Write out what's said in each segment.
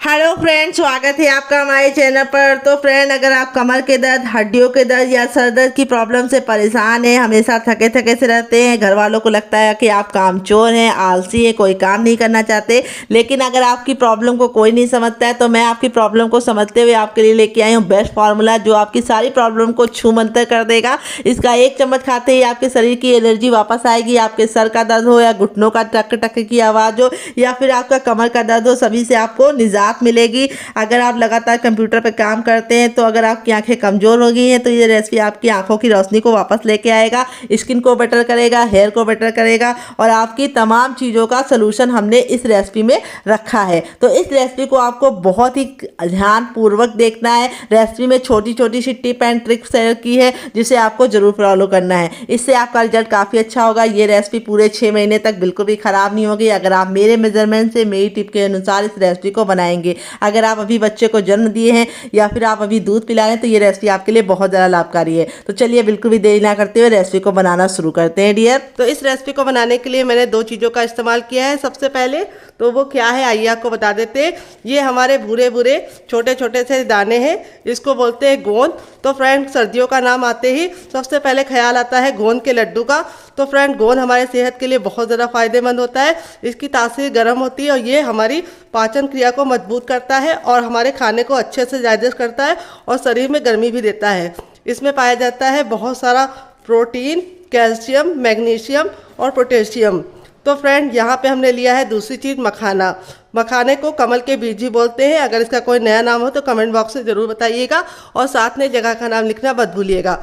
Hello friend, स्वागत है आपका हमारे चैनल पर। तो फ्रेंड, अगर आप कमर के दर्द, हड्डियों के दर्द या सर दर्द की प्रॉब्लम से परेशान हैं, हमेशा थके थके से रहते हैं, घर वालों को लगता है कि आप कामचोर हैं, आलसी हैं, कोई काम नहीं करना चाहते, लेकिन अगर आपकी प्रॉब्लम को कोई नहीं समझता है, तो मैं आपकी प्रॉब्लम को समझते हुए आपके लिए लेके आई हूँ बेस्ट फार्मूला, जो आपकी सारी प्रॉब्लम को छू मंतर कर देगा। इसका 1 चम्मच खाते ही आपके शरीर की एनर्जी वापस आएगी। आपके सर का दर्द हो या घुटनों का टक टक की आवाज़ हो या फिर आपका कमर का दर्द हो, सभी से आपको निजात मिलेगी। अगर आप लगातार कंप्यूटर पर काम करते हैं, तो अगर आपकी आंखें कमजोर हो गई हैं, तो ये रेसिपी आपकी आंखों की रोशनी को वापस लेके आएगा, स्किन को बेटर करेगा, हेयर को बेटर करेगा और आपकी तमाम चीज़ों का सलूशन हमने इस रेसिपी में रखा है। तो इस रेसिपी को आपको बहुत ही ध्यानपूर्वक देखना है। रेसिपी में छोटी छोटी सी टिप एंड ट्रिक शेयर की है, जिसे आपको जरूर फॉलो करना है। इससे आपका रिजल्ट काफ़ी अच्छा होगा। ये रेसिपी पूरे 6 महीने तक बिल्कुल भी ख़राब नहीं होगी, अगर आप मेरे मेजरमेंट से, मेरी टिप के अनुसार इस रेसिपी को बनाएंगे। अगर आप अभी बच्चे को जन्म दिए हैं या फिर आप अभी दूध पिला रहे हैं, तो ये रेसिपी आपके लिए बहुत ज़्यादा लाभकारी है। तो चलिए बिल्कुल भी देरी ना करते हुए रेसिपी को बनाना शुरू करते हैं डियर। तो इस रेसिपी को बनाने के लिए मैंने 2 चीज़ों का इस्तेमाल किया है। सबसे पहले तो वो क्या है, आइए आपको बता देते हैं। ये हमारे भूरे भूरे छोटे छोटे से दाने हैं, इसको बोलते हैं गोंद। तो फ्रेंड, सर्दियों का नाम आते ही सबसे पहले ख्याल आता है गोंद के लड्डू का। तो फ्रेंड, गोंद हमारे सेहत के लिए बहुत ज़्यादा फायदेमंद होता है। इसकी तासीर गर्म होती है और ये हमारी पाचन क्रिया को मजबूत करता है और हमारे खाने को अच्छे से डाइजेस्ट करता है और शरीर में गर्मी भी देता है। इसमें पाया जाता है बहुत सारा प्रोटीन, कैल्शियम, मैग्नीशियम और पोटेशियम। तो फ्रेंड, यहाँ पे हमने लिया है दूसरी चीज़, मखाना। मखाने को कमल के बीज भी बोलते हैं। अगर इसका कोई नया नाम हो तो कमेंट बॉक्स में ज़रूर बताइएगा और साथ में जगह का नाम लिखना मत भूलिएगा।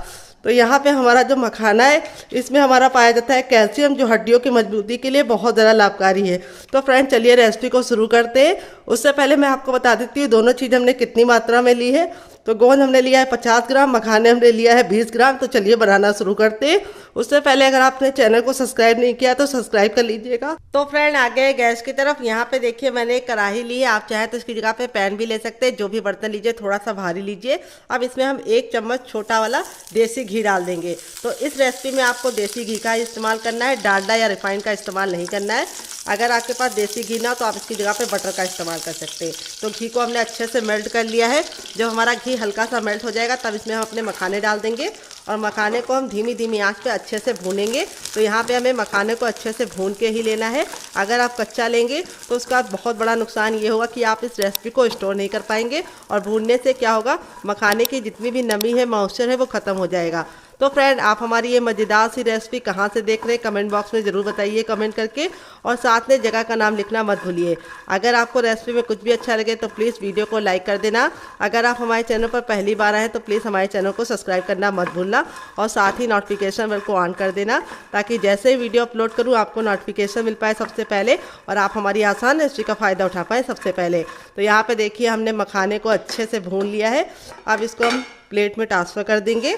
तो यहाँ पे हमारा जो मखाना है, इसमें हमारा पाया जाता है कैल्शियम, जो हड्डियों की मजबूती के लिए बहुत ज़्यादा लाभकारी है। तो फ्रेंड, चलिए रेसिपी को शुरू करते हैं। उससे पहले मैं आपको बता देती हूँ दोनों चीज़ हमने कितनी मात्रा में ली है। तो गोंद हमने लिया है 50 ग्राम, मखाने हमने लिया है 20 ग्राम। तो चलिए बनाना शुरू करते हैं। उससे पहले अगर आपने चैनल को सब्सक्राइब नहीं किया तो सब्सक्राइब कर लीजिएगा। तो फ्रेंड, आ गए गैस की तरफ। यहाँ पे देखिए मैंने एक कढ़ाई ली है, आप चाहे तो इसकी जगह पे पैन भी ले सकते हैं। जो भी बर्तन लीजिए थोड़ा सा भारी लीजिए। अब इसमें हम 1 चम्मच छोटा वाला देसी घी डाल देंगे। तो इस रेसिपी में आपको देसी घी का इस्तेमाल करना है, डालडा या रिफाइंड का इस्तेमाल नहीं करना है। अगर आपके पास देसी घी ना हो तो आप इसकी जगह पे बटर का इस्तेमाल कर सकते हैं। तो घी को हमने अच्छे से मेल्ट कर लिया है। जब हमारा घी हल्का सा मेल्ट हो जाएगा, तब इसमें हम अपने मखाने डाल देंगे और मखाने को हम धीमी धीमी आंच पे अच्छे से भूनेंगे। तो यहाँ पे हमें मखाने को अच्छे से भून के ही लेना है। अगर आप कच्चा लेंगे तो उसका बहुत बड़ा नुकसान ये होगा कि आप इस रेसिपी को स्टोर नहीं कर पाएंगे और भूनने से क्या होगा, मखाने की जितनी भी नमी है, मॉइस्चर है, वो ख़त्म हो जाएगा। तो फ्रेंड, आप हमारी ये मज़ेदार सी रेसिपी कहाँ से देख रहे हैं कमेंट बॉक्स में ज़रूर बताइए कमेंट करके, और साथ में जगह का नाम लिखना मत भूलिए। अगर आपको रेसिपी में कुछ भी अच्छा लगे तो प्लीज़ वीडियो को लाइक कर देना। अगर आप हमारे चैनल पर पहली बार आए हैं तो प्लीज़ हमारे चैनल को सब्सक्राइब करना मत भूलना और साथ ही नोटिफिकेशन बेल को ऑन कर देना, ताकि जैसे ही वीडियो अपलोड करूँ आपको नोटिफिकेशन मिल पाए सबसे पहले और आप हमारी आसान रेसिपी का फ़ायदा उठा पाएँ सबसे पहले। तो यहाँ पर देखिए हमने मखाने को अच्छे से भून लिया है। अब इसको हम प्लेट में ट्रांसफ़र कर देंगे।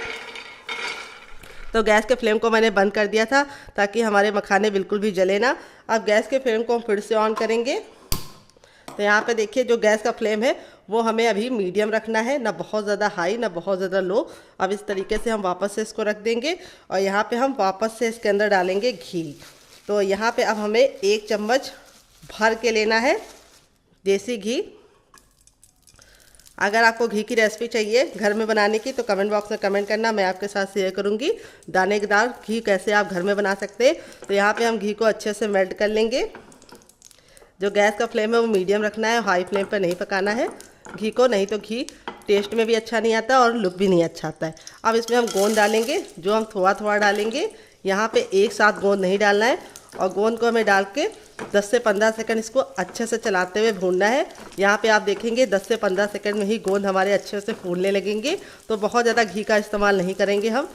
तो गैस के फ्लेम को मैंने बंद कर दिया था ताकि हमारे मखाने बिल्कुल भी जले ना। अब गैस के फ्लेम को हम फिर से ऑन करेंगे। तो यहाँ पे देखिए जो गैस का फ्लेम है वो हमें अभी मीडियम रखना है, ना बहुत ज़्यादा हाई ना बहुत ज़्यादा लो। अब इस तरीके से हम वापस से इसको रख देंगे और यहाँ पे हम वापस से इसके अंदर डालेंगे घी। तो यहाँ पे अब हमें 1 चम्मच भर के लेना है देसी घी। अगर आपको घी की रेसिपी चाहिए घर में बनाने की तो कमेंट बॉक्स में कमेंट करना, मैं आपके साथ शेयर करूंगी दानेदार घी कैसे आप घर में बना सकते हैं। तो यहाँ पे हम घी को अच्छे से मेल्ट कर लेंगे। जो गैस का फ्लेम है वो मीडियम रखना है, हाई फ्लेम पर नहीं पकाना है घी को, नहीं तो घी टेस्ट में भी अच्छा नहीं आता और लुक भी नहीं अच्छा आता है। अब इसमें हम गोंद डालेंगे, जो हम थोड़ा थोड़ा डालेंगे। यहाँ पे एक साथ गोंद नहीं डालना है और गोंद को हमें डाल के 10 से 15 सेकंड इसको अच्छे से चलाते हुए भूनना है। यहाँ पे आप देखेंगे 10 से 15 सेकंड में ही गोंद हमारे अच्छे से फूलने लगेंगे। तो बहुत ज़्यादा घी का इस्तेमाल नहीं करेंगे हम,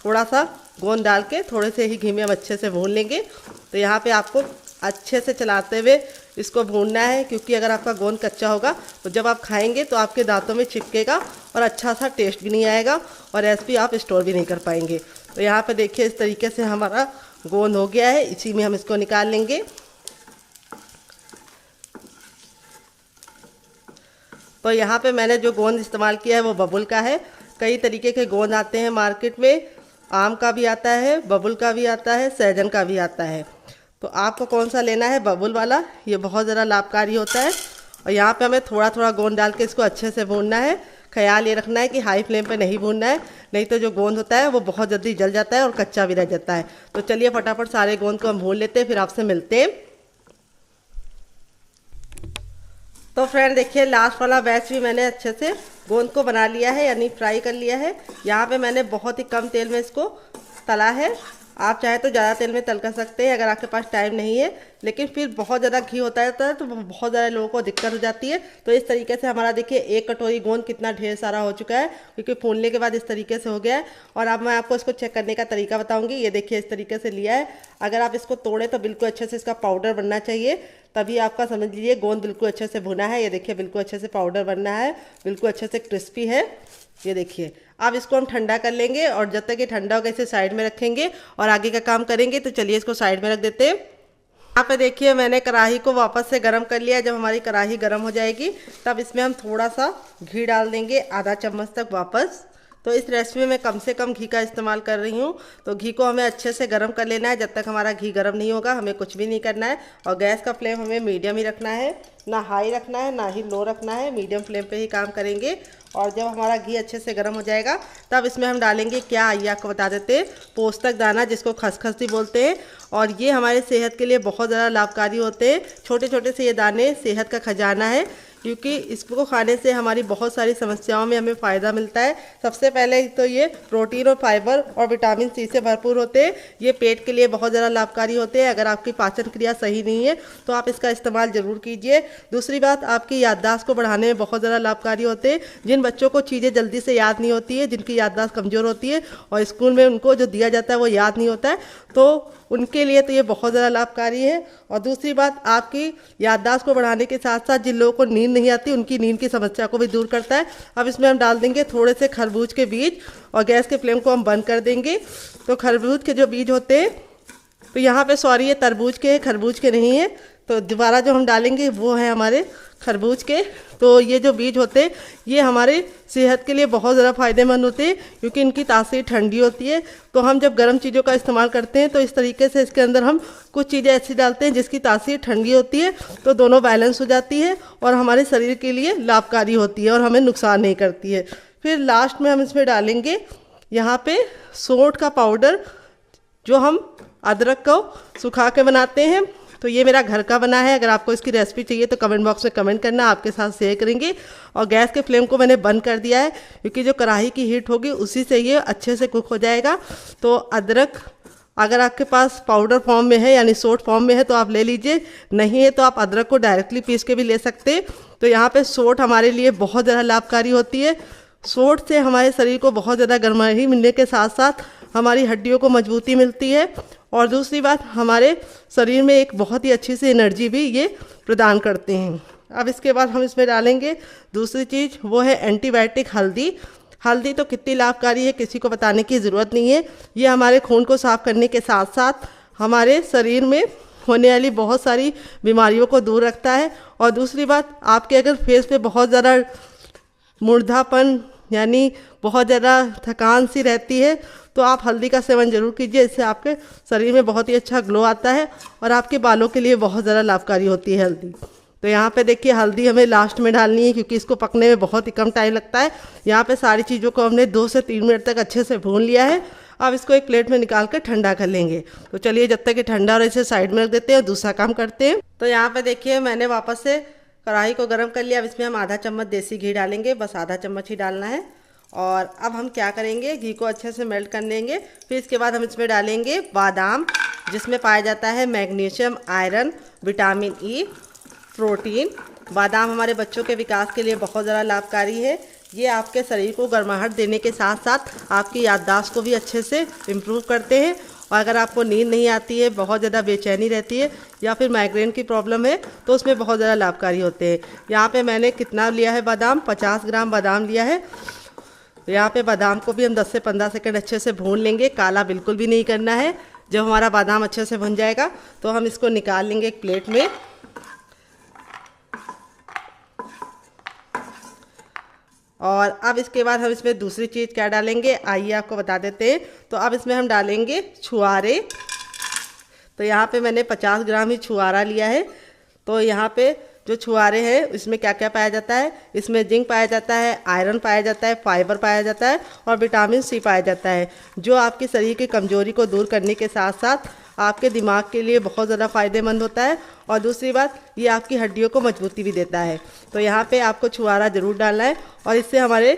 थोड़ा सा गोंद डाल के थोड़े से ही घी में हम अच्छे से भून लेंगे। तो यहाँ पे आपको अच्छे से चलाते हुए इसको भूनना है, क्योंकि अगर आपका गोंद कच्चा होगा तो जब आप खाएंगे तो आपके दांतों में चिपकेगा और अच्छा सा टेस्ट भी नहीं आएगा और रेसिपी आप स्टोर भी नहीं कर पाएंगे। तो यहाँ पे देखिए इस तरीके से हमारा गोंद हो गया है, इसी में हम इसको निकाल लेंगे। तो यहाँ पे मैंने जो गोंद इस्तेमाल किया है वो बबुल का है। कई तरीके के गोंद आते हैं मार्केट में, आम का भी आता है, बबुल का भी आता है, सहजन का भी आता है। तो आपको कौन सा लेना है, बबुल वाला, ये बहुत ज़्यादा लाभकारी होता है और यहाँ पे हमें थोड़ा थोड़ा गोंद डाल के इसको अच्छे से भूनना है। ख्याल ये रखना है कि हाई फ्लेम पे नहीं भूनना है, नहीं तो जो गोंद होता है वो बहुत जल्दी जल जाता है और कच्चा भी रह जाता है। तो चलिए फटाफट सारे गोंद को हम भून लेते हैं, फिर आपसे मिलते हैं। तो फ्रेंड देखिए, लास्ट वाला बैच भी मैंने अच्छे से गोंद को बना लिया है, यानी फ्राई कर लिया है। यहाँ पे मैंने बहुत ही कम तेल में इसको तला है। आप चाहे तो ज़्यादा तेल में तल कर सकते हैं अगर आपके पास टाइम नहीं है, लेकिन फिर बहुत ज़्यादा घी होता है तो बहुत ज़्यादा लोगों को दिक्कत हो जाती है। तो इस तरीके से हमारा देखिए 1 कटोरी गोंद कितना ढेर सारा हो चुका है, क्योंकि फूलने के बाद इस तरीके से हो गया है। और अब मैं आपको इसको चेक करने का तरीका बताऊंगी। ये देखिए इस तरीके से लिया है। अगर आप इसको तोड़े तो बिल्कुल अच्छे से इसका पाउडर बनना चाहिए, तभी आपका समझ लीजिए गोंद बिल्कुल अच्छे से भुना है। ये देखिए बिल्कुल अच्छे से पाउडर बनना है, बिल्कुल अच्छे से क्रिस्पी है। ये देखिए, अब इसको हम ठंडा कर लेंगे और जब तक ये ठंडा होगा इसे साइड में रखेंगे और आगे का काम करेंगे। तो चलिए इसको साइड में रख देते हैं। यहाँ पे देखिए मैंने कढ़ाई को वापस से गर्म कर लिया। जब हमारी कढ़ाई गर्म हो जाएगी तब इसमें हम थोड़ा सा घी डाल देंगे, आधा चम्मच तक वापस। तो इस रेसिपी में मैं कम से कम घी का इस्तेमाल कर रही हूँ। तो घी को हमें अच्छे से गर्म कर लेना है। जब तक हमारा घी गर्म नहीं होगा हमें कुछ भी नहीं करना है। और गैस का फ्लेम हमें मीडियम ही रखना है, ना हाई रखना है ना ही लो रखना है, मीडियम फ्लेम पे ही काम करेंगे। और जब हमारा घी अच्छे से गर्म हो जाएगा तब इसमें हम डालेंगे क्या, आइए आपको बता देते हैं, पोस्तक दाना, जिसको खसखस भी बोलते हैं। और ये हमारे सेहत के लिए बहुत ज़्यादा लाभकारी होते हैं। छोटे छोटे से ये दाने सेहत का खजाना है, क्योंकि इसको खाने से हमारी बहुत सारी समस्याओं में हमें फ़ायदा मिलता है। सबसे पहले तो ये प्रोटीन और फाइबर और विटामिन सी से भरपूर होते हैं। ये पेट के लिए बहुत ज़्यादा लाभकारी होते हैं। अगर आपकी पाचन क्रिया सही नहीं है तो आप इसका इस्तेमाल ज़रूर कीजिए। दूसरी बात, आपकी याददाश्त को बढ़ाने में बहुत ज़्यादा लाभकारी होते हैं। जिन बच्चों को चीज़ें जल्दी से याद नहीं होती है, जिनकी याददाश्त कमज़ोर होती है और स्कूल में उनको जो दिया जाता है वो याद नहीं होता है, तो उनके लिए तो ये बहुत ज़्यादा लाभकारी है। और दूसरी बात, आपकी याददाश्त को बढ़ाने के साथ साथ जिन लोगों को नींद नहीं आती उनकी नींद की समस्या को भी दूर करता है। अब इसमें हम डाल देंगे थोड़े से खरबूज के बीज और गैस के फ्लेम को हम बंद कर देंगे। तो खरबूज के जो बीज होते हैं, तो यहाँ पे सॉरी ये तरबूज के हैं, खरबूज के नहीं है। तो दोबारा जो हम डालेंगे वो है हमारे खरबूज के। तो ये जो बीज होते हैं ये हमारे सेहत के लिए बहुत ज़्यादा फ़ायदेमंद होते हैं, क्योंकि इनकी तासीर ठंडी होती है। तो हम जब गर्म चीज़ों का इस्तेमाल करते हैं तो इस तरीके से इसके अंदर हम कुछ चीज़ें ऐसी डालते हैं जिसकी तासीर ठंडी होती है, तो दोनों बैलेंस हो जाती है और हमारे शरीर के लिए लाभकारी होती है और हमें नुकसान नहीं करती है। फिर लास्ट में हम इसमें डालेंगे यहाँ पे सौंठ का पाउडर, जो हम अदरक को सुखा के बनाते हैं। तो ये मेरा घर का बना है। अगर आपको इसकी रेसिपी चाहिए तो कमेंट बॉक्स में कमेंट करना, आपके साथ शेयर करेंगे। और गैस के फ्लेम को मैंने बंद कर दिया है, क्योंकि जो कढ़ाई की हीट होगी उसी से ये अच्छे से कुक हो जाएगा। तो अदरक अगर आपके पास पाउडर फॉर्म में है यानी सोट फॉर्म में है तो आप ले लीजिए, नहीं है तो आप अदरक को डायरेक्टली पीस के भी ले सकते हैं। तो यहाँ पे सोट हमारे लिए बहुत ज़्यादा लाभकारी होती है। सोट से हमारे शरीर को बहुत ज़्यादा गर्माई मिलने के साथ साथ हमारी हड्डियों को मजबूती मिलती है। और दूसरी बात, हमारे शरीर में एक बहुत ही अच्छी सी एनर्जी भी ये प्रदान करते हैं। अब इसके बाद हम इसमें डालेंगे दूसरी चीज़, वो है एंटीबायोटिक हल्दी। हल्दी तो कितनी लाभकारी है किसी को बताने की ज़रूरत नहीं है। ये हमारे खून को साफ करने के साथ साथ हमारे शरीर में होने वाली बहुत सारी बीमारियों को दूर रखता है। और दूसरी बात, आपके अगर फेस पे बहुत ज़्यादा मुर्दापन यानी बहुत ज़्यादा थकान सी रहती है तो आप हल्दी का सेवन जरूर कीजिए। इससे आपके शरीर में बहुत ही अच्छा ग्लो आता है और आपके बालों के लिए बहुत ज़्यादा लाभकारी होती है हल्दी। तो यहाँ पे देखिए हल्दी हमें लास्ट में डालनी है, क्योंकि इसको पकने में बहुत ही कम टाइम लगता है। यहाँ पे सारी चीज़ों को हमने 2 से 3 मिनट तक अच्छे से भून लिया है। अब इसको एक प्लेट में निकाल कर ठंडा कर लेंगे। तो चलिए जब तक ये ठंडा और इसे साइड में रख देते हैं, दूसरा काम करते हैं। तो यहाँ पे देखिए मैंने वापस से कढ़ाई को गर्म कर लिया। अब इसमें हम आधा चम्मच देसी घी डालेंगे, बस आधा चम्मच ही डालना है। और अब हम क्या करेंगे, घी को अच्छे से मेल्ट कर लेंगे। फिर इसके बाद हम इसमें डालेंगे बादाम, जिसमें पाया जाता है magnesium, iron, vitamin E, protein. बादाम हमारे बच्चों के विकास के लिए बहुत ज़्यादा लाभकारी है। ये आपके शरीर को गर्माहट देने के साथ साथ आपकी याददाश्त को भी अच्छे से इम्प्रूव करते हैं। और अगर आपको नींद नहीं आती है, बहुत ज़्यादा बेचैनी रहती है या फिर माइग्रेन की प्रॉब्लम है तो उसमें बहुत ज़्यादा लाभकारी होते हैं। यहाँ पे मैंने कितना लिया है बादाम, 50 ग्राम बादाम लिया है। तो यहाँ पे बादाम को भी हम 10 से 15 सेकंड अच्छे से भून लेंगे, काला बिल्कुल भी नहीं करना है। जब हमारा बादाम अच्छे से भुन जाएगा तो हम इसको निकाल लेंगे एक प्लेट में। और अब इसके बाद हम इसमें दूसरी चीज़ क्या डालेंगे, आइए आपको बता देते हैं। तो अब इसमें हम डालेंगे छुआरे। तो यहाँ पे मैंने 50 ग्राम ही छुआरा लिया है। तो यहाँ पे जो छुहारे हैं इसमें क्या क्या पाया जाता है, इसमें जिंक पाया जाता है, आयरन पाया जाता है, फाइबर पाया जाता है और विटामिन सी पाया जाता है, जो आपके शरीर की कमजोरी को दूर करने के साथ साथ आपके दिमाग के लिए बहुत ज़्यादा फ़ायदेमंद होता है। और दूसरी बात, ये आपकी हड्डियों को मजबूती भी देता है। तो यहाँ पे आपको छुहारा ज़रूर डालना है और इससे हमारे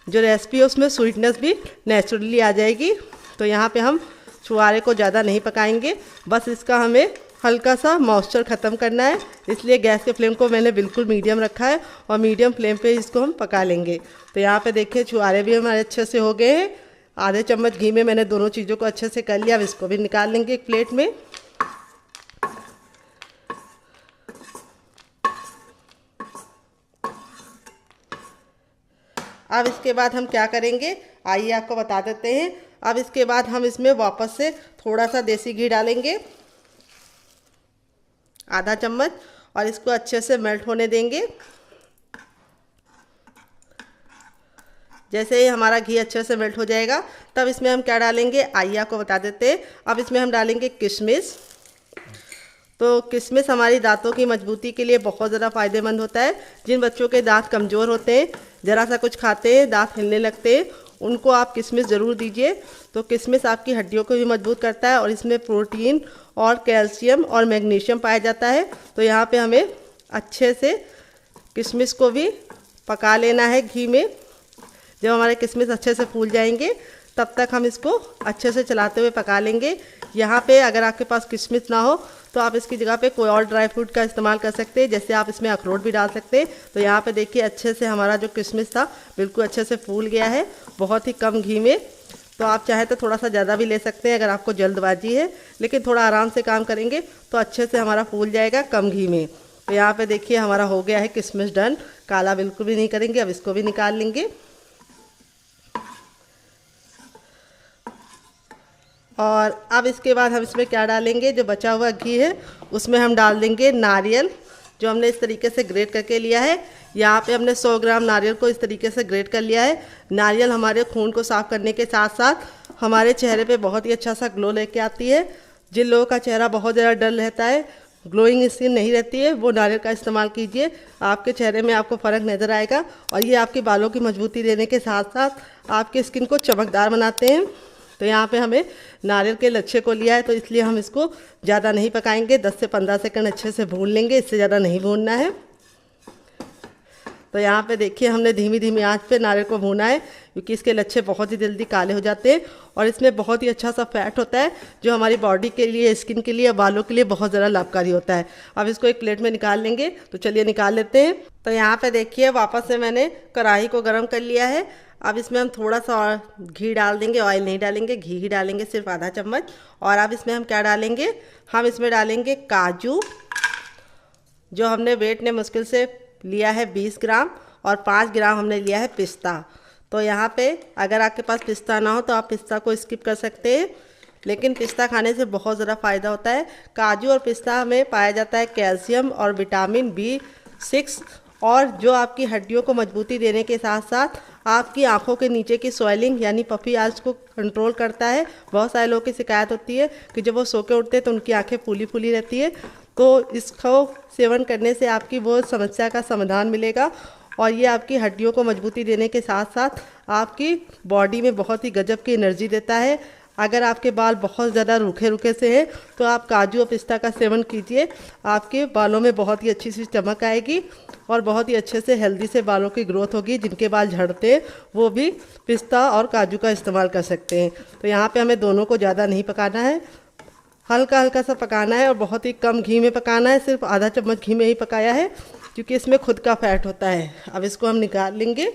जो रेसिपी है उसमें स्वीटनेस भी नेचुरली आ जाएगी। तो यहाँ पे हम छुहारे को ज़्यादा नहीं पकाएंगे, बस इसका हमें हल्का सा मॉइस्चर ख़त्म करना है, इसलिए गैस के फ्लेम को मैंने बिल्कुल मीडियम रखा है और मीडियम फ्लेम पे इसको हम पका लेंगे। तो यहाँ पे देखिए छुहारे भी हमारे अच्छे से हो गए हैं। आधे चम्मच घी में मैंने दोनों चीज़ों को अच्छे से कर लिया। अब इसको भी निकाल लेंगे एक प्लेट में। अब इसके बाद हम क्या करेंगे, आइए आपको बता देते हैं। अब इसके बाद हम इसमें वापस से थोड़ा सा देसी घी डालेंगे, आधा चम्मच, और इसको अच्छे से मेल्ट होने देंगे। जैसे ही हमारा घी अच्छे से मेल्ट हो जाएगा तब इसमें हम क्या डालेंगे, आइए आपको बता देते हैं। अब इसमें हम डालेंगे किशमिश। तो किशमिश हमारी दांतों की मजबूती के लिए बहुत ज़्यादा फ़ायदेमंद होता है। जिन बच्चों के दांत कमज़ोर होते हैं, ज़रा सा कुछ खाते हैं दांत हिलने लगते हैं, उनको आप किशमिश ज़रूर दीजिए। तो किशमिश आपकी हड्डियों को भी मजबूत करता है और इसमें प्रोटीन और कैल्शियम और मैग्नीशियम पाया जाता है। तो यहाँ पे हमें अच्छे से किशमिश को भी पका लेना है घी में। जब हमारे किशमिश अच्छे से फूल जाएंगे तब तक हम इसको अच्छे से चलाते हुए पका लेंगे। यहाँ पे अगर आपके पास किशमिश ना हो तो आप इसकी जगह पे कोई और ड्राई फ्रूट का इस्तेमाल कर सकते हैं, जैसे आप इसमें अखरोट भी डाल सकते हैं। तो यहाँ पे देखिए अच्छे से हमारा जो किशमिश था बिल्कुल अच्छे से फूल गया है, बहुत ही कम घी में। तो आप चाहे तो थोड़ा सा ज़्यादा भी ले सकते हैं अगर आपको जल्दबाजी है, लेकिन थोड़ा आराम से काम करेंगे तो अच्छे से हमारा फूल जाएगा कम घी में। तो यहाँ पे देखिए हमारा हो गया है किशमिश डन, काला बिल्कुल भी नहीं करेंगे। अब इसको भी निकाल लेंगे और अब इसके बाद हम इसमें क्या डालेंगे, जो बचा हुआ घी है उसमें हम डाल देंगे नारियल, जो हमने इस तरीके से ग्रेट करके लिया है। यहाँ पे हमने 100 ग्राम नारियल को इस तरीके से ग्रेट कर लिया है। नारियल हमारे खून को साफ़ करने के साथ साथ हमारे चेहरे पे बहुत ही अच्छा सा ग्लो लेके आती है। जिन लोगों का चेहरा बहुत ज़्यादा डल रहता है, ग्लोइंग स्किन नहीं रहती है, वो नारियल का इस्तेमाल कीजिए, आपके चेहरे में आपको फ़र्क नज़र आएगा। और ये आपके बालों की मजबूती देने के साथ साथ आपके स्किन को चमकदार बनाते हैं। तो यहाँ पे हमें नारियल के लच्छे को लिया है, तो इसलिए हम इसको ज़्यादा नहीं पकाएंगे, 10 से 15 सेकंड अच्छे से भून लेंगे, इससे ज़्यादा नहीं भूनना है। तो यहाँ पे देखिए हमने धीमी धीमी आंच पे नारियल को भूना है, क्योंकि इसके लच्छे बहुत ही जल्दी काले हो जाते हैं और इसमें बहुत ही अच्छा सा फैट होता है, जो हमारी बॉडी के लिए, स्किन के लिए, बालों के लिए बहुत ज़्यादा लाभकारी होता है। अब इसको एक प्लेट में निकाल लेंगे। तो चलिए निकाल लेते हैं। तो यहाँ पे देखिए वापस से मैंने कढ़ाई को गर्म कर लिया है। अब इसमें हम थोड़ा सा और घी डाल देंगे, ऑयल नहीं डालेंगे, घी ही डालेंगे, सिर्फ आधा चम्मच। और अब इसमें हम क्या डालेंगे, हम इसमें डालेंगे काजू, जो हमने वेट ने मुश्किल से लिया है 20 ग्राम, और 5 ग्राम हमने लिया है पिस्ता। तो यहाँ पे अगर आपके पास पिस्ता ना हो तो आप पिस्ता को स्किप कर सकते हैं, लेकिन पिस्ता खाने से बहुत ज़्यादा फ़ायदा होता है। काजू और पिस्ता में पाया जाता है कैल्शियम और विटामिन B6, और जो आपकी हड्डियों को मजबूती देने के साथ साथ आपकी आंखों के नीचे की स्वेलिंग यानी पफी आइज को कंट्रोल करता है। बहुत सारे लोगों की शिकायत होती है कि जब वो सो के उठते हैं तो उनकी आंखें फूली फूली रहती है, तो इसको सेवन करने से आपकी वो समस्या का समाधान मिलेगा और ये आपकी हड्डियों को मजबूती देने के साथ साथ आपकी बॉडी में बहुत ही गजब की एनर्जी देता है। अगर आपके बाल बहुत ज़्यादा रूखे रूखे से हैं तो आप काजू और पिस्ता का सेवन कीजिए, आपके बालों में बहुत ही अच्छी सी चमक आएगी और बहुत ही अच्छे से हेल्दी से बालों की ग्रोथ होगी। जिनके बाल झड़ते हैं वो भी पिस्ता और काजू का इस्तेमाल कर सकते हैं। तो यहाँ पे हमें दोनों को ज़्यादा नहीं पकाना है, हल्का हल्का सा पकाना है और बहुत ही कम घी में पकाना है। सिर्फ आधा चम्मच घी में ही पकाया है क्योंकि इसमें खुद का फैट होता है। अब इसको हम निकाल लेंगे।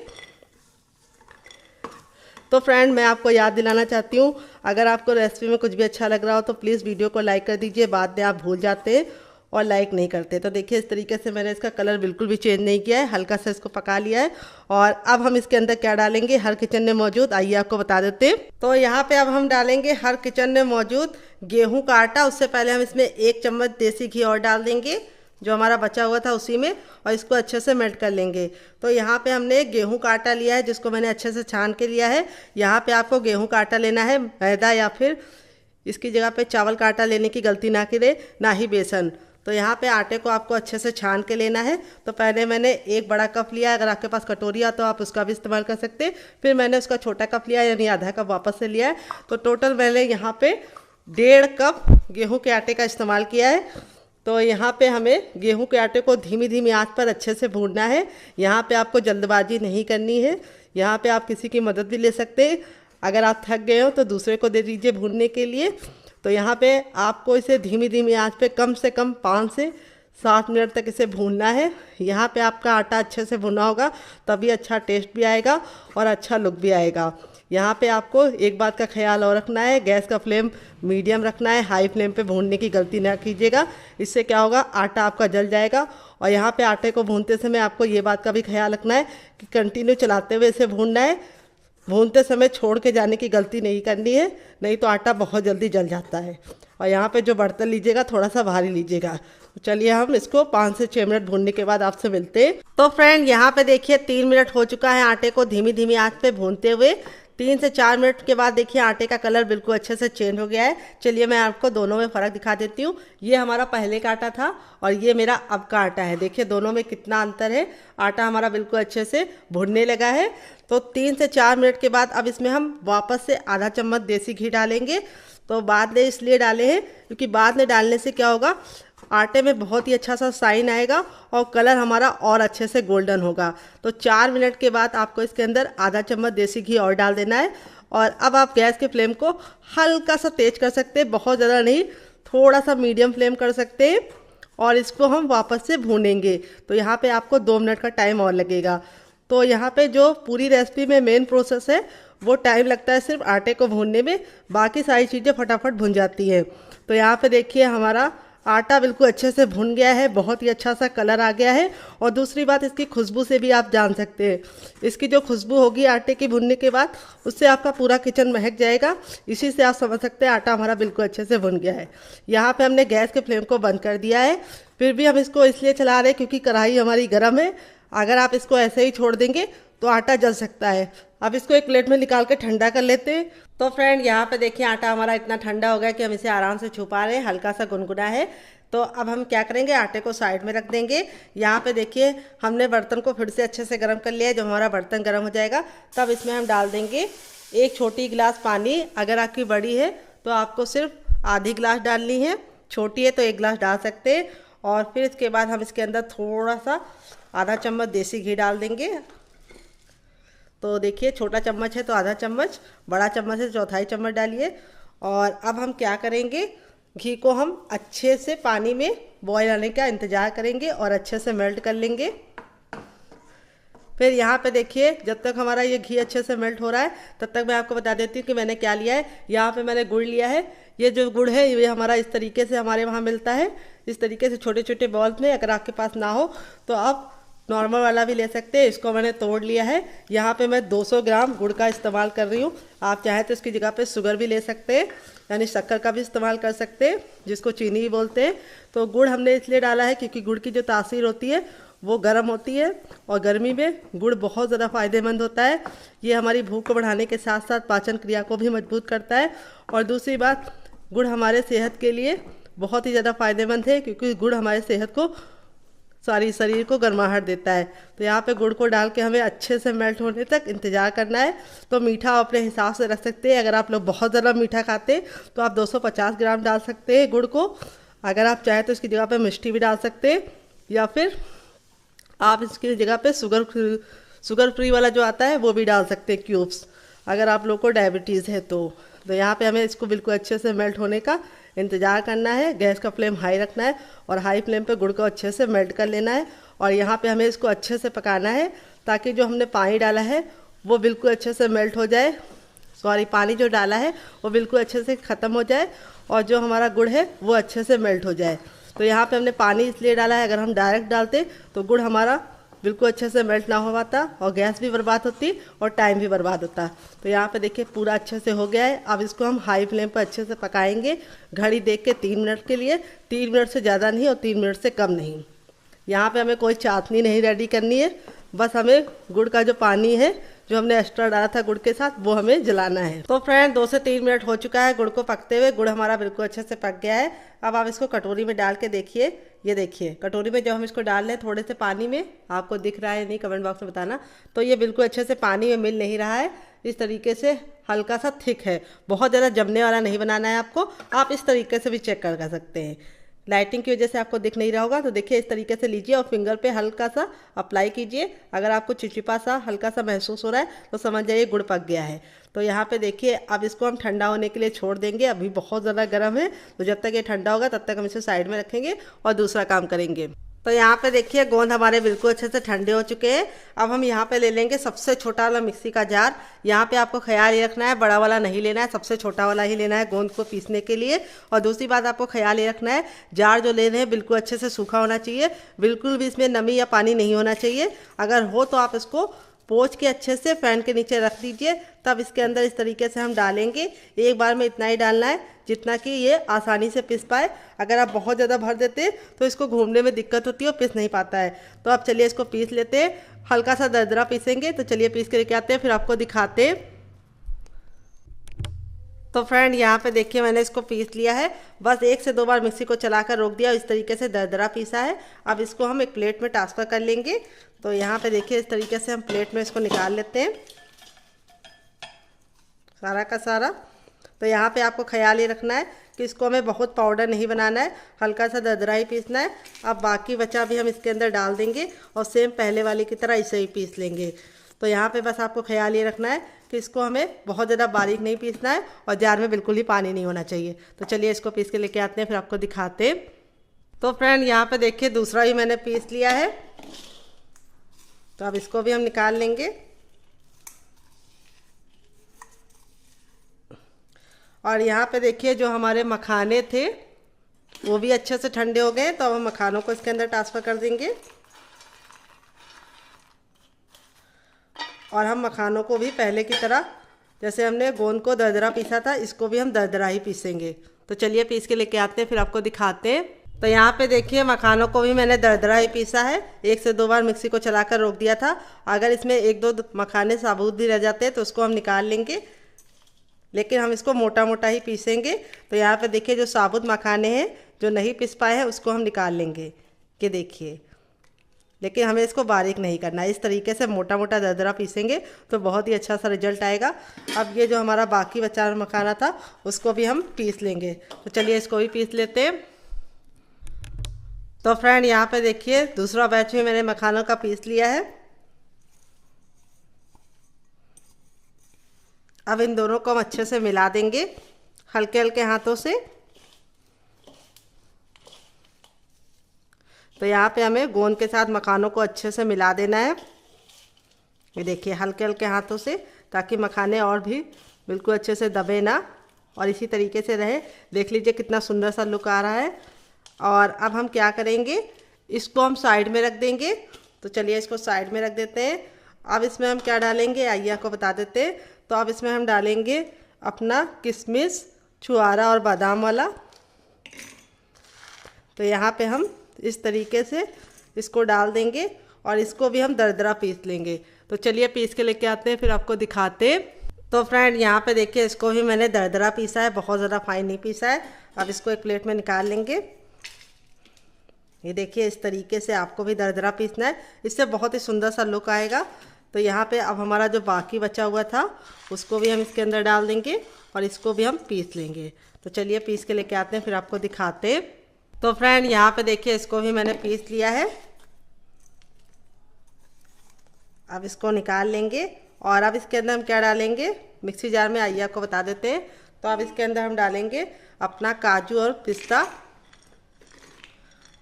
तो फ्रेंड, मैं आपको याद दिलाना चाहती हूँ, अगर आपको रेसिपी में कुछ भी अच्छा लग रहा हो तो प्लीज़ वीडियो को लाइक कर दीजिए। बाद में आप भूल जाते हैं और लाइक नहीं करते। तो देखिए इस तरीके से मैंने इसका कलर बिल्कुल भी चेंज नहीं किया है, हल्का सा इसको पका लिया है। और अब हम इसके अंदर क्या डालेंगे, हर किचन में मौजूद, आइए आपको बता देते हैं। तो यहाँ पे अब हम डालेंगे हर किचन में मौजूद गेहूं का आटा। उससे पहले हम इसमें 1 चम्मच देसी घी और डाल देंगे जो हमारा बचा हुआ था उसी में, और इसको अच्छे से मेल्ट कर लेंगे। तो यहाँ पे हमने गेहूं का आटा लिया है जिसको मैंने अच्छे से छान के लिया है। यहाँ पे आपको गेहूं का आटा लेना है, मैदा या फिर इसकी जगह पे चावल का आटा लेने की गलती ना करें, ना ही बेसन। तो यहाँ पे आटे को आपको अच्छे से छान के लेना है। तो पहले मैंने एक बड़ा कप लिया, अगर आपके पास कटोरी है तो आप उसका भी इस्तेमाल कर सकते हैं। फिर मैंने उसका छोटा कप लिया, यानी आधा कप वापस से लिया है। तो टोटल मैंने यहाँ पे 1.5 कप गेहूं के आटे का इस्तेमाल किया है। तो यहाँ पे हमें गेहूं के आटे को धीमी धीमी आंच पर अच्छे से भूनना है। यहाँ पे आपको जल्दबाजी नहीं करनी है। यहाँ पे आप किसी की मदद भी ले सकते हैं। अगर आप थक गए हो तो दूसरे को दे दीजिए भूनने के लिए। तो यहाँ पे आपको इसे धीमी धीमी आंच पे कम से कम 5 से 7 मिनट तक इसे भूनना है। यहाँ पे आपका आटा अच्छे से भुना होगा, तभी अच्छा टेस्ट भी आएगा और अच्छा लुक भी आएगा। यहाँ पे आपको एक बात का ख्याल और रखना है, गैस का फ्लेम मीडियम रखना है। हाई फ्लेम पे भूनने की गलती ना कीजिएगा, इससे क्या होगा, आटा आपका जल जाएगा। और यहाँ पे आटे को भूनते समय आपको ये बात का भी ख्याल रखना है कि कंटिन्यू चलाते हुए इसे भूनना है। भूनते समय छोड़ के जाने की गलती नहीं करनी है, नहीं तो आटा बहुत जल्दी जल जाता है। और यहाँ पे जो बर्तन लीजिएगा थोड़ा सा भारी लीजिएगा। तो चलिए हम इसको 5 से 6 मिनट भूनने के बाद आपसे मिलते हैं। तो फ्रेंड यहाँ पे देखिए 3 मिनट हो चुका है आटे को धीमी धीमी आंच पे भूनते हुए। 3 से 4 मिनट के बाद देखिए आटे का कलर बिल्कुल अच्छे से चेंज हो गया है। चलिए मैं आपको दोनों में फ़र्क दिखा देती हूँ। ये हमारा पहले का आटा था और ये मेरा अब का आटा है। देखिए दोनों में कितना अंतर है। आटा हमारा बिल्कुल अच्छे से भुनने लगा है। तो 3 से 4 मिनट के बाद अब इसमें हम वापस से आधा चम्मच देसी घी डालेंगे। तो बाद में इसलिए डाले हैं क्योंकि बाद में डालने से क्या होगा, आटे में बहुत ही अच्छा सा साइन आएगा और कलर हमारा और अच्छे से गोल्डन होगा। तो 4 मिनट के बाद आपको इसके अंदर आधा चम्मच देसी घी और डाल देना है। और अब आप गैस के फ्लेम को हल्का सा तेज कर सकते हैं, बहुत ज़्यादा नहीं, थोड़ा सा मीडियम फ्लेम कर सकते हैं। और इसको हम वापस से भूनेंगे। तो यहाँ पे आपको 2 मिनट का टाइम और लगेगा। तो यहाँ पे जो पूरी रेसिपी में मेन प्रोसेस है वो टाइम लगता है सिर्फ आटे को भूनने में, बाकी सारी चीज़ें फटाफट भुन जाती हैं। तो यहाँ पे देखिए हमारा आटा बिल्कुल अच्छे से भुन गया है, बहुत ही अच्छा सा कलर आ गया है। और दूसरी बात, इसकी खुशबू से भी आप जान सकते हैं। इसकी जो खुशबू होगी आटे की भुनने के बाद, उससे आपका पूरा किचन महक जाएगा। इसी से आप समझ सकते हैं आटा हमारा बिल्कुल अच्छे से भुन गया है। यहाँ पे हमने गैस के फ्लेम को बंद कर दिया है। फिर भी हम इसको इसलिए चला रहे हैं क्योंकि कढ़ाई हमारी गर्म है। अगर आप इसको ऐसे ही छोड़ देंगे तो आटा जल सकता है। अब इसको एक प्लेट में निकाल के ठंडा कर लेते हैं। तो फ्रेंड यहाँ पे देखिए आटा हमारा इतना ठंडा हो गया कि हम इसे आराम से छू पा रहे हैं, हल्का सा गुनगुना है। तो अब हम क्या करेंगे, आटे को साइड में रख देंगे। यहाँ पे देखिए हमने बर्तन को फिर से अच्छे से गर्म कर लिया है। जब हमारा बर्तन गर्म हो जाएगा तब इसमें हम डाल देंगे 1 छोटी गिलास पानी। अगर आपकी बड़ी है तो आपको सिर्फ आधी गिलास डालनी है, छोटी है तो 1 गिलास डाल सकते हैं। और फिर इसके बाद हम इसके अंदर थोड़ा सा आधा चम्मच देसी घी डाल देंगे। तो देखिए छोटा चम्मच है तो आधा चम्मच, बड़ा चम्मच है 1/4 चम्मच डालिए। और अब हम क्या करेंगे, घी को हम अच्छे से पानी में बॉयल आने का इंतज़ार करेंगे और अच्छे से मेल्ट कर लेंगे। फिर यहाँ पे देखिए जब तक हमारा ये घी अच्छे से मेल्ट हो रहा है तब तक मैं आपको बता देती हूँ कि मैंने क्या लिया है। यहाँ पे मैंने गुड़ लिया है। ये जो गुड़ है ये हमारा इस तरीके से हमारे वहाँ मिलता है, इस तरीके से छोटे छोटे बॉल्स में। अगर आपके पास ना हो तो आप नॉर्मल वाला भी ले सकते हैं। इसको मैंने तोड़ लिया है। यहाँ पे मैं 200 ग्राम गुड़ का इस्तेमाल कर रही हूँ। आप चाहें तो इसकी जगह पे शुगर भी ले सकते हैं, यानी शक्कर का भी इस्तेमाल कर सकते हैं, जिसको चीनी भी बोलते हैं। तो गुड़ हमने इसलिए डाला है क्योंकि गुड़ की जो तासीर होती है वो गर्म होती है और गर्मी में गुड़ बहुत ज़्यादा फ़ायदेमंद होता है। ये हमारी भूख को बढ़ाने के साथ साथ पाचन क्रिया को भी मजबूत करता है। और दूसरी बात, गुड़ हमारे सेहत के लिए बहुत ही ज़्यादा फ़ायदेमंद है क्योंकि गुड़ हमारे सेहत को, सारी शरीर को गर्माहट देता है। तो यहाँ पे गुड़ को डाल के हमें अच्छे से मेल्ट होने तक इंतज़ार करना है। तो मीठा आप अपने हिसाब से रख सकते हैं। अगर आप लोग बहुत ज़्यादा मीठा खाते हैं तो आप 250 ग्राम डाल सकते हैं गुड़ को। अगर आप चाहें तो इसकी जगह पे मिष्टी भी डाल सकते हैं, या फिर आप इसकी जगह पे शुगर फ्री वाला जो आता है वो भी डाल सकते हैं, क्यूब्स, अगर आप लोग को डायबिटीज़ है तो। यहाँ पे हमें इसको बिल्कुल अच्छे से मेल्ट होने का इंतज़ार करना है। गैस का फ्लेम हाई रखना है और हाई फ्लेम पे गुड़ को अच्छे से मेल्ट कर लेना है। और यहाँ पे हमें इसको अच्छे से पकाना है ताकि जो हमने पानी डाला है वो बिल्कुल अच्छे से मेल्ट हो जाए। पानी जो डाला है वो बिल्कुल अच्छे से ख़त्म हो जाए और जो हमारा गुड़ है वो अच्छे से मेल्ट हो जाए। तो यहाँ पे हमने पानी इसलिए डाला है, अगर हम डायरेक्ट डालते तो गुड़ हमारा बिल्कुल अच्छे से मेल्ट ना हो पाता और गैस भी बर्बाद होती और टाइम भी बर्बाद होता। तो यहाँ पे देखिए पूरा अच्छे से हो गया है। अब इसको हम हाई फ्लेम पर अच्छे से पकाएंगे, घड़ी देख के 3 मिनट के लिए। 3 मिनट से ज़्यादा नहीं और 3 मिनट से कम नहीं। यहाँ पे हमें कोई चाशनी नहीं रेडी करनी है, बस हमें गुड़ का जो पानी है जो हमने एक्स्ट्रा डाला था गुड़ के साथ वो हमें जलाना है। तो फ्रेंड 2 से 3 मिनट हो चुका है गुड़ को पकते हुए। गुड़ हमारा बिल्कुल अच्छे से पक गया है। अब आप इसको कटोरी में डाल के देखिए। ये देखिए कटोरी में जब हम इसको डाल रहे हैं थोड़े से पानी में, आपको दिख रहा है नहीं कमेंट बॉक्स में बताना। तो ये बिल्कुल अच्छे से पानी में मिल नहीं रहा है, इस तरीके से हल्का सा थिक है। बहुत ज़्यादा जमने वाला नहीं बनाना है आपको। आप इस तरीके से भी चेक कर सकते हैं। लाइटिंग की वजह से आपको दिख नहीं रहा होगा, तो देखिए इस तरीके से लीजिए और फिंगर पे हल्का सा अप्लाई कीजिए। अगर आपको चिपचिपा सा हल्का सा महसूस हो रहा है तो समझ जाइए गुड़ पक गया है। तो यहाँ पे देखिए अब इसको हम ठंडा होने के लिए छोड़ देंगे। अभी बहुत ज़्यादा गर्म है, तो जब तक ये ठंडा होगा तब तक हम इसे साइड में रखेंगे और दूसरा काम करेंगे। तो यहाँ पे देखिए गोंद हमारे बिल्कुल अच्छे से ठंडे हो चुके हैं। अब हम यहाँ पे ले लेंगे सबसे छोटा वाला मिक्सी का जार। यहाँ पे आपको ख्याल ये रखना है बड़ा वाला नहीं लेना है, सबसे छोटा वाला ही लेना है गोंद को पीसने के लिए। और दूसरी बात आपको ख्याल ये रखना है जार जो ले रहे हैं बिल्कुल अच्छे से सूखा होना चाहिए, बिल्कुल भी इसमें नमी या पानी नहीं होना चाहिए। अगर हो तो आप इसको पोंछ के अच्छे से फैन के नीचे रख दीजिए, तब इसके अंदर इस तरीके से हम डालेंगे। एक बार में इतना ही डालना है जितना कि ये आसानी से पिस पाए। अगर आप बहुत ज़्यादा भर देते हैं तो इसको घूमने में दिक्कत होती है और पिस नहीं पाता है। तो आप चलिए इसको पीस लेते हैं, हल्का सा दरदरा पीसेंगे। तो चलिए पीस के लेके आते हैं, फिर आपको दिखाते हैं। तो फ्रेंड यहाँ पे देखिए मैंने इसको पीस लिया है। बस 1 से 2 बार मिक्सी को चलाकर रोक दिया, इस तरीके से दरदरा पीसा है। अब इसको हम एक प्लेट में ट्रांसफ़र कर लेंगे। तो यहाँ पे देखिए इस तरीके से हम प्लेट में इसको निकाल लेते हैं सारा का सारा। तो यहाँ पे आपको ख्याल ये रखना है कि इसको हमें बहुत पाउडर नहीं बनाना है, हल्का सा दरदरा ही पीसना है। अब बाकी बचा भी हम इसके अंदर डाल देंगे और सेम पहले वाले की तरह इसे ही पीस लेंगे। तो यहाँ पे बस आपको ख्याल ये रखना है कि इसको हमें बहुत ज़्यादा बारीक नहीं पीसना है और जार में बिल्कुल ही पानी नहीं होना चाहिए। तो चलिए इसको पीस के लेके आते हैं, फिर आपको दिखाते हैं। तो फ्रेंड यहाँ पे देखिए दूसरा ही मैंने पीस लिया है। तो अब इसको भी हम निकाल लेंगे। और यहाँ पे देखिए जो हमारे मखाने थे वो भी अच्छे से ठंडे हो गए। तो अब हम मखानों को इसके अंदर ट्रांसफ़र कर देंगे और हम मखानों को भी पहले की तरह जैसे हमने गोंद को दरदरा पीसा था इसको भी हम दरदरा ही पीसेंगे। तो चलिए पीस के लेके आते हैं, फिर आपको दिखाते हैं। तो यहाँ पे देखिए मखानों को भी मैंने दरदरा ही पीसा है। 1 से 2 बार मिक्सी को चलाकर रोक दिया था। अगर इसमें 1-2 मखाने साबुत भी रह जाते हैं तो उसको हम निकाल लेंगे, लेकिन हम इसको मोटा मोटा ही पीसेंगे। तो यहाँ पे देखिए जो साबुत मखाने हैं जो नहीं पिस पाए हैं उसको हम निकाल लेंगे। कि देखिए, लेकिन हमें इसको बारीक नहीं करना है, इस तरीके से मोटा मोटा दरदरा पीसेंगे तो बहुत ही अच्छा सा रिजल्ट आएगा। अब ये जो हमारा बाकी बचा मखाना था उसको भी हम पीस लेंगे। तो चलिए इसको भी पीस लेते हैं। तो फ्रेंड यहाँ पे देखिए दूसरा बैच में मैंने मखानों का पीस लिया है। अब इन दोनों को हम अच्छे से मिला देंगे हल्के हल्के हाथों से। तो यहाँ पे हमें गोंद के साथ मखानों को अच्छे से मिला देना है। ये देखिए हल्के हल्के हाथों से, ताकि मखाने और भी बिल्कुल अच्छे से दबे ना और इसी तरीके से रहे। देख लीजिए कितना सुंदर सा लुक आ रहा है। और अब हम क्या करेंगे, इसको हम साइड में रख देंगे। तो चलिए इसको साइड में रख देते हैं। अब इसमें हम क्या डालेंगे आइए आपको बता देते हैं। तो अब इसमें हम डालेंगे अपना किशमिश, छुआरा और बादाम वाला। तो यहाँ पे हम इस तरीके से इसको डाल देंगे और इसको भी हम दरदरा पीस लेंगे। तो चलिए पीस के लेके आते हैं, फिर आपको दिखाते हैं। तो फ्रेंड यहाँ पे देखिए इसको भी मैंने दरदरा पीसा है, बहुत ज़्यादा फाइन नहीं पीसा है। अब इसको एक प्लेट में निकाल लेंगे। ये देखिए इस तरीके से आपको भी दरदरा पीसना है, इससे बहुत ही सुंदर सा लुक आएगा। तो यहाँ पे अब हमारा जो बाकी बचा हुआ था उसको भी हम इसके अंदर डाल देंगे और इसको भी हम पीस लेंगे। तो चलिए पीस के लेके आते हैं, फिर आपको दिखाते हैं। तो फ्रेंड यहाँ पे देखिए इसको भी मैंने पीस लिया है। अब इसको निकाल लेंगे और अब इसके अंदर हम क्या डालेंगे, मिक्सी जार में आइए आपको बता देते हैं। तो अब इसके अंदर हम डालेंगे अपना काजू और पिस्ता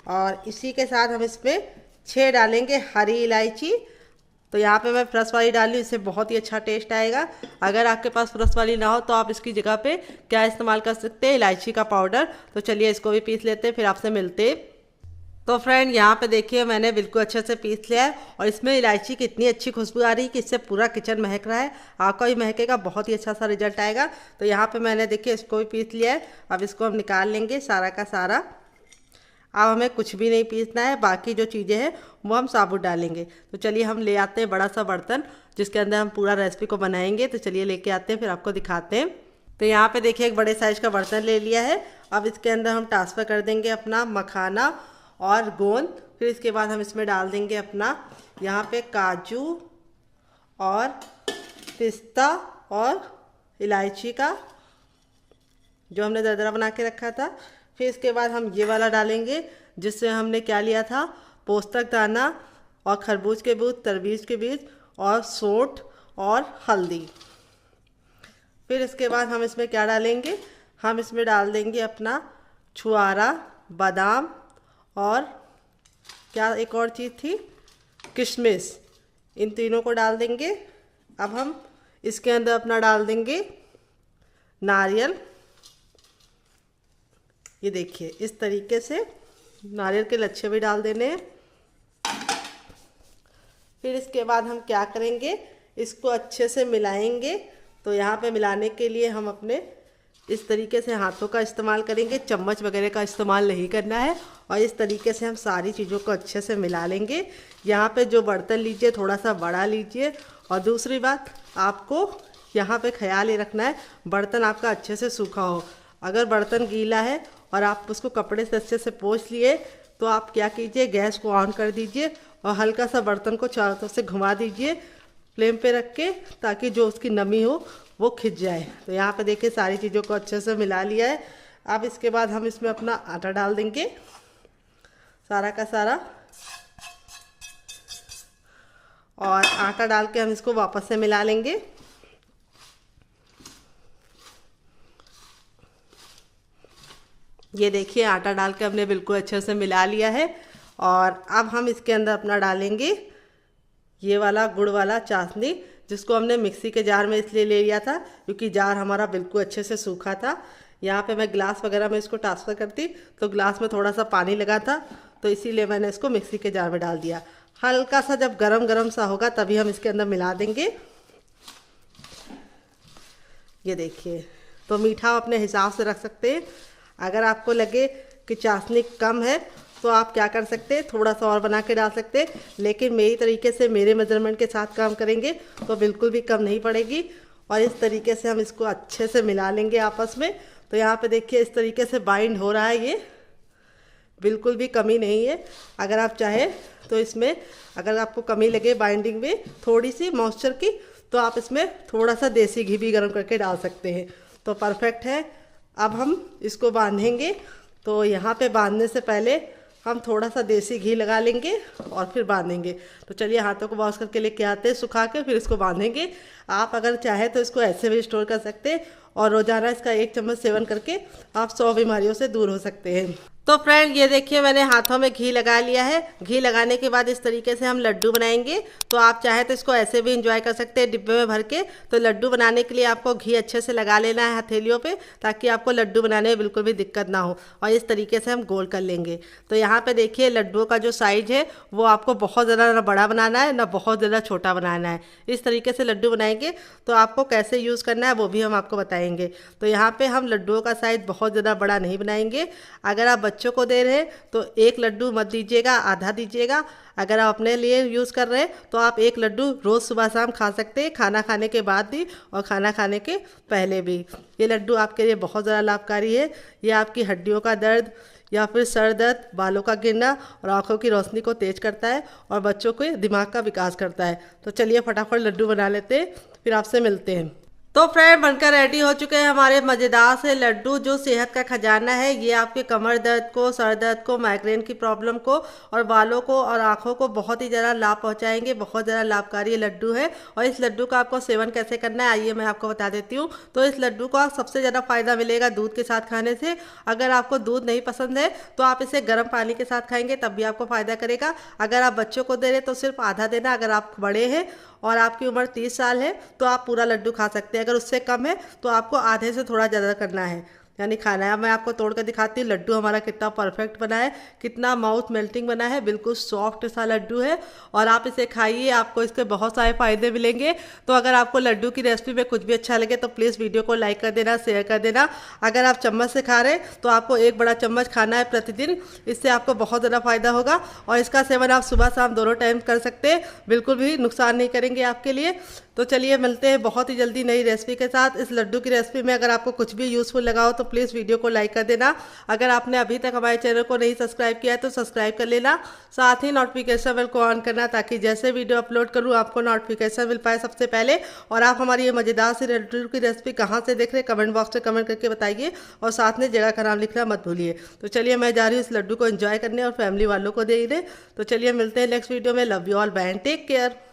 और इसी के साथ हम इसमें 6 डालेंगे हरी इलायची। तो यहाँ पे मैं फ्रेश वाली डाली, इससे बहुत ही अच्छा टेस्ट आएगा। अगर आपके पास फ्रेश वाली ना हो तो आप इसकी जगह पे क्या इस्तेमाल कर सकते हैं, इलायची का पाउडर। तो चलिए इसको भी पीस लेते हैं, फिर आपसे मिलते। तो फ्रेंड यहाँ पे देखिए मैंने बिल्कुल अच्छे से पीस लिया है और इसमें इलायची की इतनी अच्छी खुशबू आ रही है कि इससे पूरा किचन महक रहा है। आपका भी महकेगा, बहुत ही अच्छा सा रिजल्ट आएगा। तो यहाँ पे मैंने देखिए इसको भी पीस लिया है। अब इसको हम निकाल लेंगे सारा का सारा। अब हमें कुछ भी नहीं पीसना है, बाकी जो चीज़ें हैं वो हम साबुत डालेंगे। तो चलिए हम ले आते हैं बड़ा सा बर्तन जिसके अंदर हम पूरा रेसिपी को बनाएंगे। तो चलिए लेके आते हैं, फिर आपको दिखाते हैं। तो यहाँ पे देखिए एक बड़े साइज का बर्तन ले लिया है। अब इसके अंदर हम ट्रांसफ़र कर देंगे अपना मखाना और गोंद। फिर इसके बाद हम इसमें डाल देंगे अपना यहाँ पे काजू और पिस्ता और इलायची का जो हमने दरदरा बना के रखा था। फिर इसके बाद हम ये वाला डालेंगे जिससे हमने क्या लिया था, पोस्तक दाना और खरबूज के बीज, तरबूज के बीज और सौंठ और हल्दी। फिर इसके बाद हम इसमें क्या डालेंगे, हम इसमें डाल देंगे अपना छुआरा, बादाम और क्या एक और चीज़ थी, किशमिश। इन तीनों को डाल देंगे। अब हम इसके अंदर अपना डाल देंगे नारियल। ये देखिए इस तरीके से नारियल के लच्छे भी डाल देने हैं। फिर इसके बाद हम क्या करेंगे, इसको अच्छे से मिलाएंगे। तो यहाँ पे मिलाने के लिए हम अपने इस तरीके से हाथों का इस्तेमाल करेंगे, चम्मच वगैरह का इस्तेमाल नहीं करना है। और इस तरीके से हम सारी चीज़ों को अच्छे से मिला लेंगे। यहाँ पे जो बर्तन लीजिए थोड़ा सा बड़ा लीजिए। और दूसरी बात, आपको यहाँ पे ख्याल ये रखना है बर्तन आपका अच्छे से सूखा हो। अगर बर्तन गीला है और आप उसको कपड़े से अच्छे से पोंछ लिए तो आप क्या कीजिए, गैस को ऑन कर दीजिए और हल्का सा बर्तन को चारों तरफ से घुमा दीजिए फ्लेम पे रख के, ताकि जो उसकी नमी हो वो खिंच जाए। तो यहाँ पे देखिए सारी चीज़ों को अच्छे से मिला लिया है। अब इसके बाद हम इसमें अपना आटा डाल देंगे सारा का सारा, और आटा डाल के हम इसको वापस से मिला लेंगे। ये देखिए आटा डाल के हमने बिल्कुल अच्छे से मिला लिया है। और अब हम इसके अंदर अपना डालेंगे ये वाला गुड़ वाला चाशनी, जिसको हमने मिक्सी के जार में इसलिए ले लिया था क्योंकि जार हमारा बिल्कुल अच्छे से सूखा था। यहाँ पे मैं ग्लास वगैरह में इसको ट्रांसफ़र करती तो ग्लास में थोड़ा सा पानी लगा था, तो इसीलिए मैंने इसको मिक्सी के जार में डाल दिया। हल्का सा जब गरम गरम सा होगा तभी हम इसके अंदर मिला देंगे। ये देखिए, तो मीठा अपने हिसाब से रख सकते हैं। अगर आपको लगे कि चाशनी कम है तो आप क्या कर सकते हैं, थोड़ा सा और बना के डाल सकते हैं। लेकिन मेरी तरीके से, मेरे मेजरमेंट के साथ काम करेंगे तो बिल्कुल भी कम नहीं पड़ेगी। और इस तरीके से हम इसको अच्छे से मिला लेंगे आपस में। तो यहाँ पे देखिए इस तरीके से बाइंड हो रहा है, ये बिल्कुल भी कमी नहीं है। अगर आप चाहें तो इसमें, अगर आपको कमी लगे बाइंडिंग में थोड़ी सी मॉइस्चर की, तो आप इसमें थोड़ा सा देसी घी भी गर्म करके डाल सकते हैं। तो परफेक्ट है। अब हम इसको बांधेंगे। तो यहाँ पे बांधने से पहले हम थोड़ा सा देसी घी लगा लेंगे और फिर बांधेंगे। तो चलिए हाथों को वॉश करके लेके आते हैं सुखा के, फिर इसको बांधेंगे। आप अगर चाहे तो इसको ऐसे भी स्टोर कर सकते हैं और रोज़ाना इसका 1 चम्मच सेवन करके आप 100 बीमारियों से दूर हो सकते हैं। तो फ्रेंड ये देखिए मैंने हाथों में घी लगा लिया है। घी लगाने के बाद इस तरीके से हम लड्डू बनाएंगे। तो आप चाहे तो इसको ऐसे भी इंजॉय कर सकते हैं डिब्बे में भर के। तो लड्डू बनाने के लिए आपको घी अच्छे से लगा लेना है हथेलियों पे, ताकि आपको लड्डू बनाने में बिल्कुल भी दिक्कत ना हो। और इस तरीके से हम गोल कर लेंगे। तो यहाँ पे देखिए लड्डुओं का जो साइज है वो आपको बहुत ज़्यादा ना बड़ा बनाना है ना बहुत ज़्यादा छोटा बनाना है। इस तरीके से लड्डू बनाएंगे। तो आपको कैसे यूज़ करना है वो भी हम आपको बताएंगे। तो यहाँ पे हम लड्डुओं का साइज बहुत ज़्यादा बड़ा नहीं बनाएंगे। अगर आप बच्चों को दे रहे हैं तो 1 लड्डू मत दीजिएगा, आधा दीजिएगा। अगर आप अपने लिए यूज़ कर रहे हैं तो आप 1 लड्डू रोज़ सुबह शाम खा सकते हैं, खाना खाने के बाद भी और खाना खाने के पहले भी। ये लड्डू आपके लिए बहुत ज़्यादा लाभकारी है। ये आपकी हड्डियों का दर्द या फिर सर दर्द, बालों का गिरना और आँखों की रोशनी को तेज करता है और बच्चों के दिमाग का विकास करता है। तो चलिए फटाफट लड्डू बना लेते हैं, फिर आपसे मिलते हैं। तो फ्रेंड बनकर रेडी हो चुके हैं हमारे मज़ेदार से लड्डू, जो सेहत का खजाना है। ये आपके कमर दर्द को, सर दर्द को, माइग्रेन की प्रॉब्लम को और बालों को और आँखों को बहुत ही ज़्यादा लाभ पहुंचाएंगे। बहुत ज़्यादा लाभकारी ये लड्डू है। और इस लड्डू का आपको सेवन कैसे करना है आइए मैं आपको बता देती हूँ। तो इस लड्डू को सबसे ज़्यादा फ़ायदा मिलेगा दूध के साथ खाने से। अगर आपको दूध नहीं पसंद है तो आप इसे गर्म पानी के साथ खाएंगे तब भी आपको फ़ायदा करेगा। अगर आप बच्चों को दे रहे तो सिर्फ आधा देना। अगर आप बड़े हैं और आपकी उम्र 30 साल है तो आप पूरा लड्डू खा सकते हैं। अगर उससे कम है तो आपको आधे से थोड़ा ज़्यादा करना है। यानी खाना है। अब मैं आपको तोड़ कर दिखाती हूँ लड्डू हमारा कितना परफेक्ट बना है, कितना माउथ मेल्टिंग बना है, बिल्कुल सॉफ्ट सा लड्डू है। और आप इसे खाइए, आपको इसके बहुत सारे फायदे मिलेंगे। तो अगर आपको लड्डू की रेसिपी में कुछ भी अच्छा लगे तो प्लीज़ वीडियो को लाइक कर देना, शेयर कर देना। अगर आप चम्मच से खा रहे हैं तो आपको 1 बड़ा चम्मच खाना है प्रतिदिन, इससे आपको बहुत ज़्यादा फायदा होगा। और इसका सेवन आप सुबह शाम दोनों टाइम कर सकते हैं, बिल्कुल भी नुकसान नहीं करेंगे आपके लिए। तो चलिए मिलते हैं बहुत ही जल्दी नई रेसिपी के साथ। इस लड्डू की रेसिपी में अगर आपको कुछ भी यूज़फुल लगा हो तो प्लीज़ वीडियो को लाइक कर देना। अगर आपने अभी तक हमारे चैनल को नहीं सब्सक्राइब किया है तो सब्सक्राइब कर लेना, साथ ही नोटिफिकेशन बेल को ऑन करना ताकि जैसे वीडियो अपलोड करूँ आपको नोटिफिकेशन मिल पाए सबसे पहले। और आप हमारी ये मज़ेदार सी लड्डू की रेसिपी कहाँ से देख रहे हैं कमेंट बॉक्स में कमेंट करके बताइए, और साथ में जगह का नाम लिखना मत भूलिए। तो चलिए मैं जा रही हूँ इस लड्डू को एंजॉय करने और फैमिली वालों को दे ही दे। तो चलिए मिलते हैं नेक्स्ट वीडियो में। Love you all, bye and take care.